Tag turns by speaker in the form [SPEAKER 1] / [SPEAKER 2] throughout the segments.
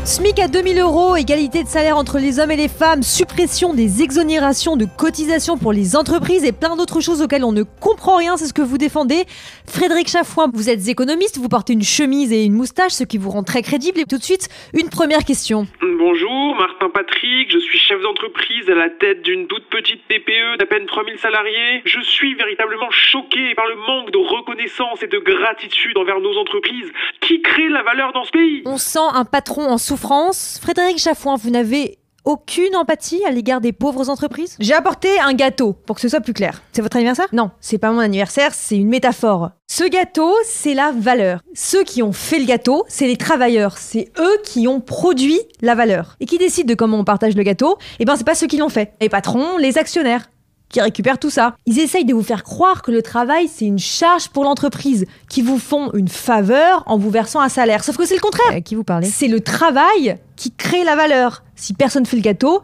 [SPEAKER 1] SMIC à 2000 €, égalité de salaire entre les hommes et les femmes, suppression des exonérations de cotisations pour les entreprises et plein d'autres choses auxquelles on ne comprend rien, c'est ce que vous défendez. Frédéric Chafouin, vous êtes économiste, vous portez une chemise et une moustache, ce qui vous rend très crédible. Et tout de suite, une première question.
[SPEAKER 2] Bonjour, Martin Patrick, je suis chef d'entreprise à la tête d'une toute petite TPE d'à peine 3000 salariés. Je suis véritablement choqué par le manque de reconnaissance et de gratitude envers nos entreprises qui créent la valeur dans ce pays.
[SPEAKER 1] On sent un patron en souffrance. Frédéric Chafouin, vous n'avez aucune empathie à l'égard des pauvres entreprises? J'ai apporté un gâteau, pour que ce soit plus clair. C'est votre anniversaire? Non, c'est pas mon anniversaire, c'est une métaphore. Ce gâteau, c'est la valeur. Ceux qui ont fait le gâteau, c'est les travailleurs. C'est eux qui ont produit la valeur. Et qui décident de comment on partage le gâteau? Eh ben, c'est pas ceux qui l'ont fait. Les patrons, les actionnaires, qui récupèrent tout ça. Ils essayent de vous faire croire que le travail, c'est une charge pour l'entreprise, qui vous font une faveur en vous versant un salaire. Sauf que c'est le contraire. Qui vous parlez? C'est le travail qui crée la valeur. Si personne fait le gâteau,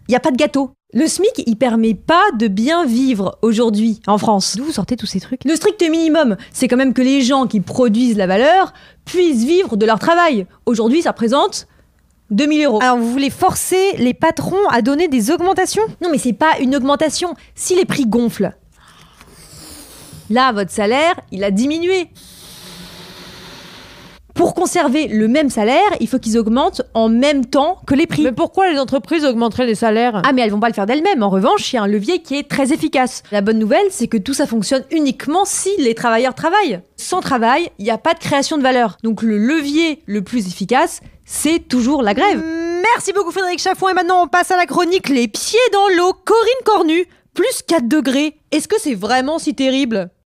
[SPEAKER 1] il n'y a pas de gâteau. Le SMIC, il permet pas de bien vivre aujourd'hui en France. D'où vous sortez tous ces trucs? Le strict minimum, c'est quand même que les gens qui produisent la valeur puissent vivre de leur travail. Aujourd'hui, ça représente 2000 €. Alors vous voulez forcer les patrons à donner des augmentations? Non mais c'est pas une augmentation. Si les prix gonflent, là votre salaire, il a diminué. Pour conserver le même salaire, il faut qu'ils augmentent en même temps que les prix. Mais pourquoi les entreprises augmenteraient les salaires? Ah mais elles vont pas le faire d'elles-mêmes. En revanche, il y a un levier qui est très efficace. La bonne nouvelle, c'est que tout ça fonctionne uniquement si les travailleurs travaillent. Sans travail, il n'y a pas de création de valeur. Donc le levier le plus efficace, c'est toujours la grève. Merci beaucoup Frédéric Chafouin. Et maintenant on passe à la chronique Les pieds dans l'eau. Corinne Cornu, plus 4 degrés. Est-ce que c'est vraiment si terrible?